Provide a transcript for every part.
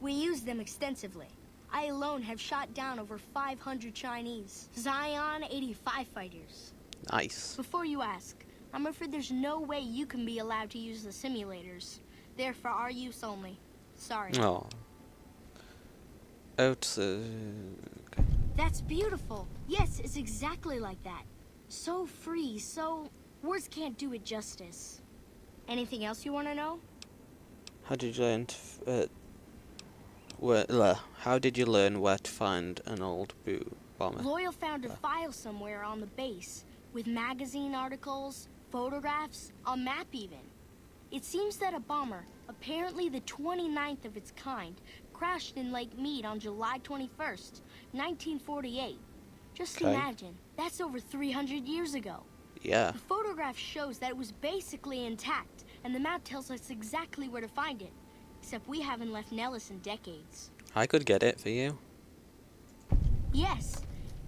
We use them extensively. I alone have shot down over 500 Chinese Zion 85 fighters. Nice. Before you ask, I'm afraid there's no way you can be allowed to use the simulators. They're for our use only. Sorry. Oh. Okay. That's beautiful. Yes, it's exactly like that. So free, so... words can't do it justice. Anything else you want to know? How did you learn to how did you learn where to find an old bomber? Loyal found a file somewhere on the base, with magazine articles, photographs, a map even. It seems that a bomber, apparently the 29th of its kind, crashed in Lake Mead on July 21st, 1948. Just imagine, that's over 300 years ago. Yeah. The photograph shows that it was basically intact, and the map tells us exactly where to find it. Except we haven't left Nellis in decades. I could get it for you. Yes.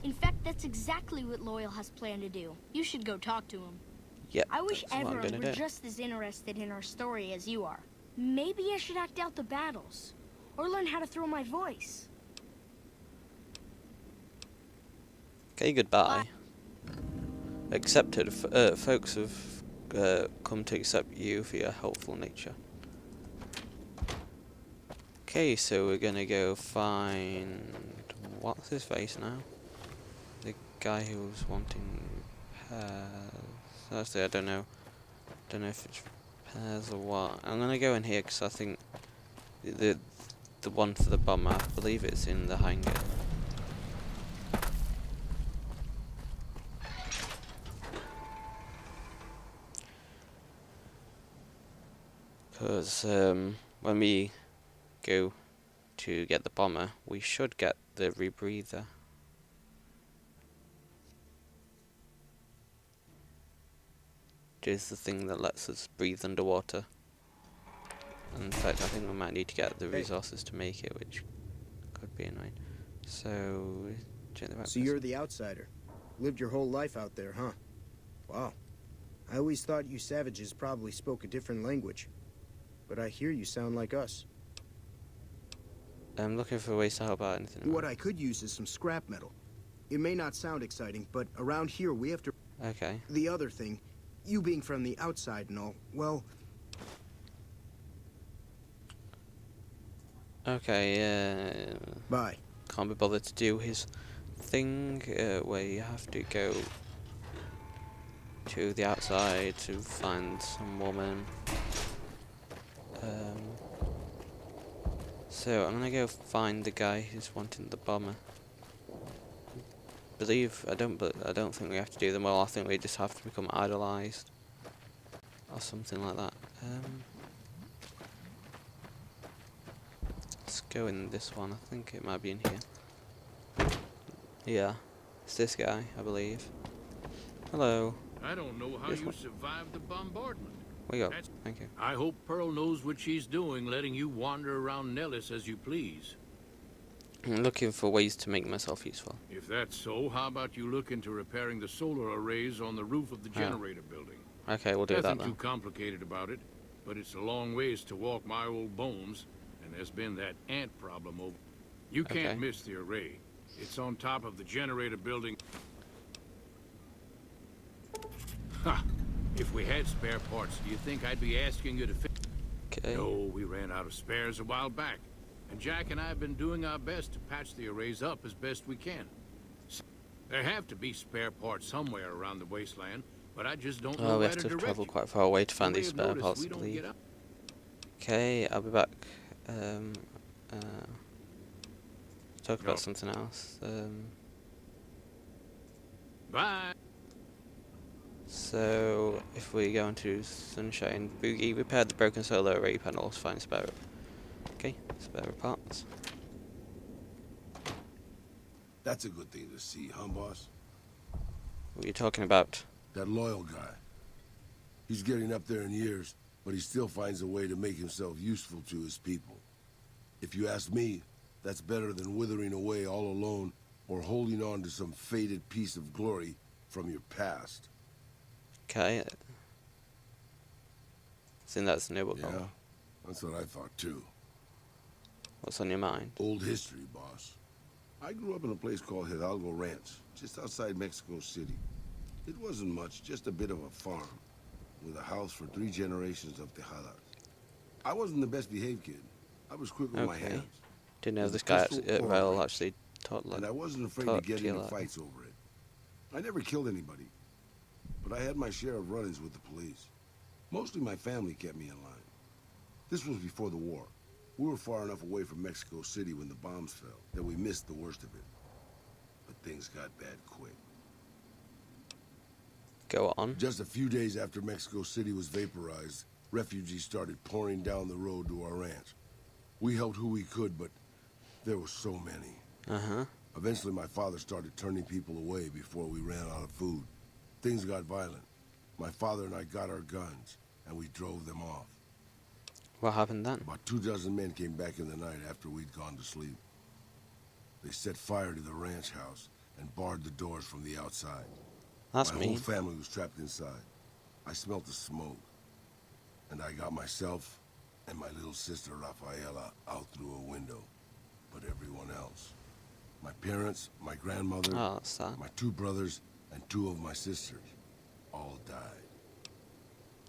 In fact, that's exactly what Loyal has planned to do. You should go talk to him. Yep. I wish that's what I'm everyone gonna were do. just as interested in our story as you are. Maybe I should act out the battles, or learn how to throw my voice. Okay, goodbye. Accepted. Folks have come to accept you for your helpful nature. Okay, so we're gonna go find... what's his face now? The guy who was wanting pairs. Actually, I don't know. Don't know if it's pairs or what. I'm gonna go in here because I think the one for the bomber, I believe it's in the hangar. Because when we go to get the bomber, we should get the rebreather. Which is the thing that lets us breathe underwater. And in fact, I think we might need to get the resources to make it, which could be annoying. So, check the So you're the outsider. Lived your whole life out there, huh? Wow. I always thought you savages probably spoke a different language. But I hear you sound like us. I'm looking for ways to help out anything. What I could use is some scrap metal. It may not sound exciting, but around here we have to... Okay. The other thing, you being from the outside and all, well... Okay, Bye. can't be bothered to do his thing, where you have to go to the outside to find some woman. So I'm gonna go find the guy who's wanting the bomber. I don't think we have to do them all. I think we just have to become idolized or something like that. Let's go in this one. I think it might be in here. Yeah, it's this guy, I believe. Hello. I don't know how you survived the bombardment. We go. Thank you. I hope Pearl knows what she's doing, letting you wander around Nellis as you please. I'm looking for ways to make myself useful. If that's so, how about you look into repairing the solar arrays on the roof of the generator building? Okay, we'll do that Nothing then. too complicated about it, but it's a long ways to walk my old bones, and there's been that ant problem over. You can't miss the array. It's on top of the generator building. Ha! If we had spare parts, do you think I'd be asking you to fix? Okay. No, we ran out of spares a while back. And Jack and I have been doing our best to patch the arrays up as best we can. So, there have to be spare parts somewhere around the wasteland, but I just don't know we where have to to direct travel you. quite far away to find You may these have spare noticed parts, we I don't believe. get up. Okay, I'll be back. Talk about something else. Bye. So, if we go into Sunshine Boogie, repair the broken solar array panels, find spare. Okay, spare parts. That's a good thing to see, huh, boss? What are you talking about? That loyal guy. He's getting up there in years, but he still finds a way to make himself useful to his people. If you ask me, that's better than withering away all alone or holding on to some faded piece of glory from your past. Okay. I think that's the noble goal. Yeah, that's what I thought too. what's on your mind? Old history, boss. I grew up in a place called Hidalgo Ranch, just outside Mexico City. It wasn't much, just a bit of a farm, with a house for 3 generations of Tejadas. I wasn't the best behaved kid. I was quick with my Okay. hands. Didn't know With a this guy pistol at or a Raul wrench. actually taught And I wasn't afraid taught to get you into that. fights over it. I never killed anybody, but I had my share of run-ins with the police. Mostly my family kept me in line. This was before the war. We were far enough away from Mexico City when the bombs fell that we missed the worst of it. But things got bad quick. Go on. Just a few days after Mexico City was vaporized, refugees started pouring down the road to our ranch. We helped who we could, but there were so many. Uh-huh. Eventually, my father started turning people away before we ran out of food. Things got violent. My father and I got our guns, and we drove them off. What happened then? About 24 men came back in the night after we'd gone to sleep. They set fire to the ranch house and barred the doors from the outside. That's My mean. whole family was trapped inside. I smelt the smoke, and I got myself and my little sister Rafaela out through a window. But everyone else, my parents, my grandmother, Oh, that's sad. my 2 brothers, and 2 of my sisters, all died.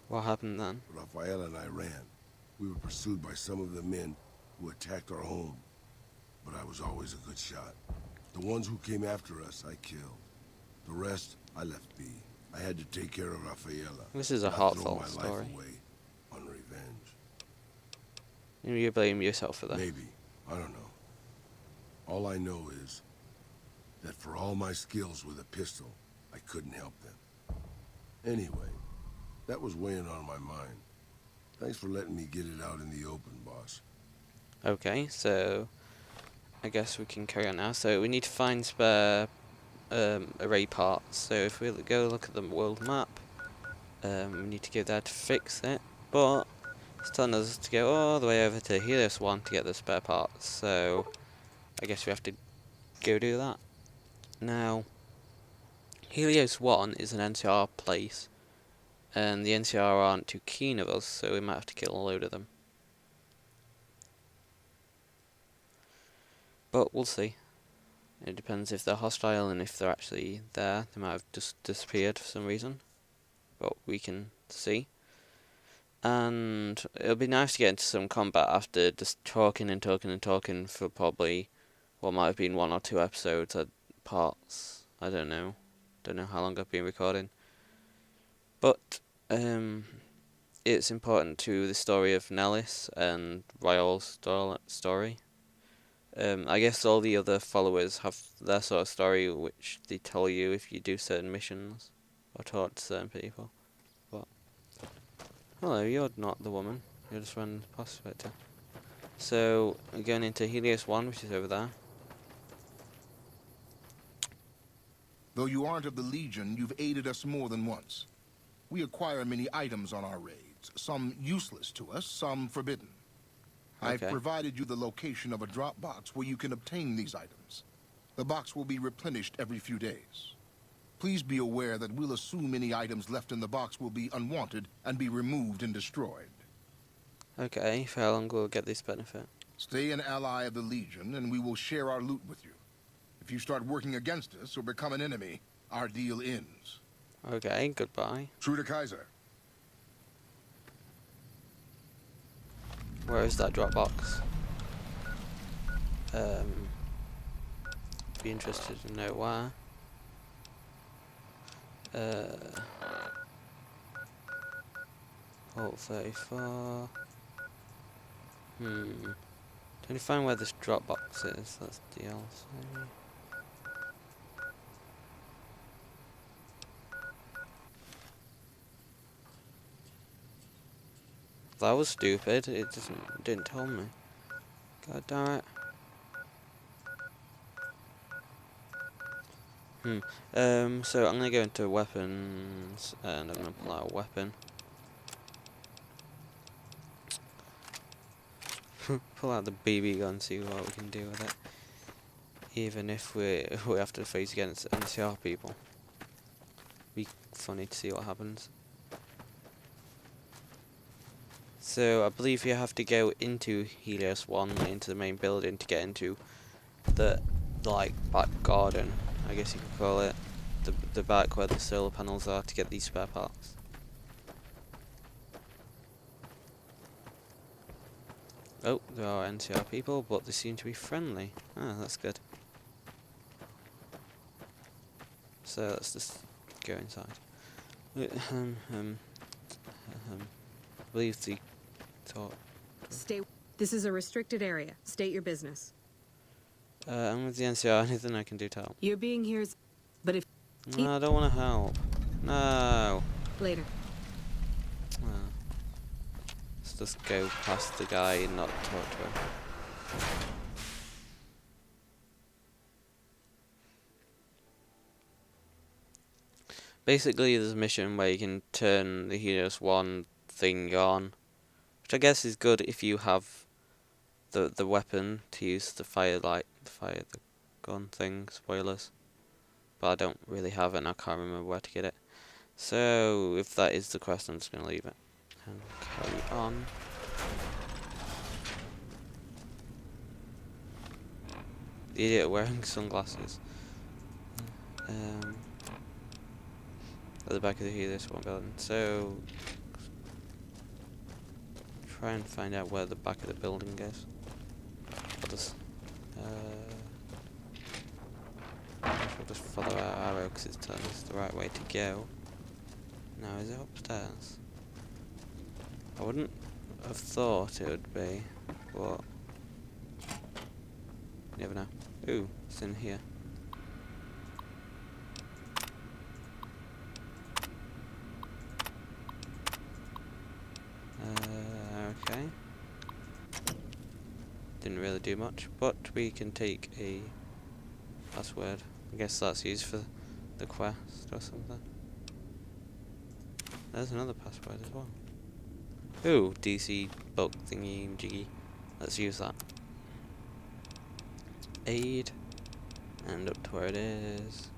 What happened then? Rafaela and I ran. We were pursued by some of the men who attacked our home, but I was always a good shot. The ones who came after us, I killed. The rest, I left be. I had to take care of Rafaela. This is a not throw heartfelt my story. life away on revenge. You blame yourself for that. Maybe. I don't know. All I know is that for all my skills with a pistol, I couldn't help them. Anyway, that was weighing on my mind. Thanks for letting me get it out in the open, boss. Okay, so I guess we can carry on now. So we need to find spare array parts. So if we go look at the world map, we need to go there to fix it. But it's telling us to go all the way over to Helios 1 to get the spare parts. So I guess we have to go do that. Now, Helios 1 is an NCR place, and the NCR aren't too keen of us, so we might have to kill a load of them. But we'll see. It depends if they're hostile and if they're actually there. They might have just disappeared for some reason. But we can see. And it'll be nice to get into some combat after just talking and talking and talking for probably what might have been 1 or 2 episodes or parts. I don't know. Don't know how long I've been recording. But it's important to the story of Nellis and Raul's story. I guess all the other followers have their sort of story which they tell you if you do certain missions or talk to certain people. But hello, you're not the woman. You're just one prospector. So we're going into Helios 1, which is over there. Though you aren't of the Legion, you've aided us more than once. We acquire many items on our raids, some useless to us, some forbidden. I've Okay. provided you the location of a drop box where you can obtain these items. The box will be replenished every few days. Please be aware that we'll assume any items left in the box will be unwanted and be removed and destroyed. Okay, for how long will we get this benefit? Stay an ally of the Legion and we will share our loot with you. If you start working against us or become an enemy, our deal ends. Okay, goodbye. True to Kaiser. Where is that drop box? Be interested to know where. Vault 34. Trying to find where this drop box is. That's DLC. That was stupid. It didn't tell me. God damn it. So I'm gonna go into weapons and I'm gonna pull out a weapon. Pull out the BB gun, see what we can do with it. Even if we have to face against NCR people. Be funny to see what happens. So I believe you have to go into Helios 1, into the main building to get into the like back garden, I guess you could call it. The back where the solar panels are to get these spare parts. Oh, there are NCR people, but they seem to be friendly. Ah, that's good. So let's just go inside. I believe the talk. Stay. This is a restricted area. State your business. I'm with the NCR. Anything I can do to help? Your being here is... But if... No, I don't want to help. No. Later. Let's just go past the guy and not talk to him. Basically, there's a mission where you can turn the Helios 1 thing on, which I guess is good if you have the weapon to use the the gun thing, spoilers. But I don't really have it and I can't remember where to get it. So, if that is the quest, I'm just going to leave it and carry on. The idiot wearing sunglasses. At the back of the Helios 1 building. So, try and find out where the back of the building is. I'll just, we'll just follow our arrow because it's telling us the right way to go. Now, is it upstairs? I wouldn't have thought it would be, but you never know. Ooh, it's in here. Okay. Didn't really do much, but we can take a password. I guess that's used for the quest or something. There's another password as well. Ooh, DC book thingy jiggy. Let's use that. Aid. And up to where it is.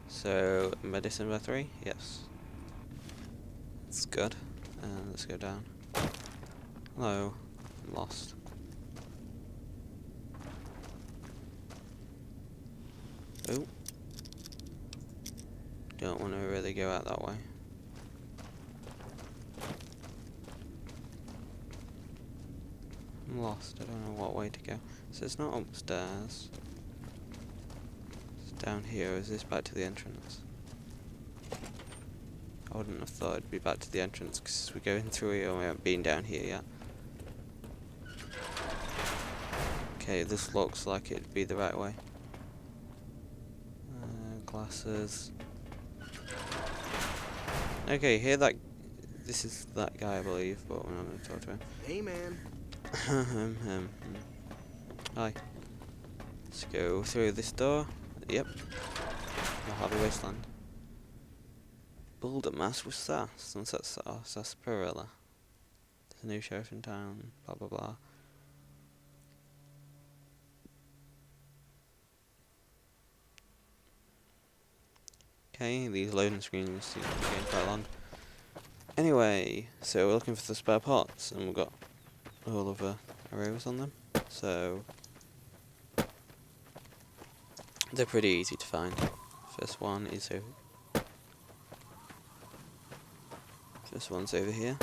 So, medicine by 3? Yes. That's good. And let's go down. Hello. I'm lost. Oh. Don't want to really go out that way. I'm lost. I don't know what way to go. So it's not upstairs. It's down here. Is this back to the entrance? I wouldn't have thought it'd be back to the entrance because we're going through here and we haven't been down here yet. Okay, this looks like it'd be the right way. Glasses. Okay, here that. This is that guy, I believe, but we're not going to talk to him. Hey, man. Hi. Let's go through this door. Yep. Mojave Wasteland. Boulder Mass with SAS. Sunset Sarsaparilla. There's a new sheriff in town. Blah blah blah. Okay, these loading screens seem to be getting quite long. Anyway, so we're looking for the spare parts, and we've got all of the arrows on them. So they're pretty easy to find. First one is over. This one's over here.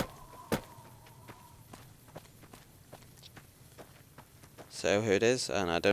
So here it is, and I don't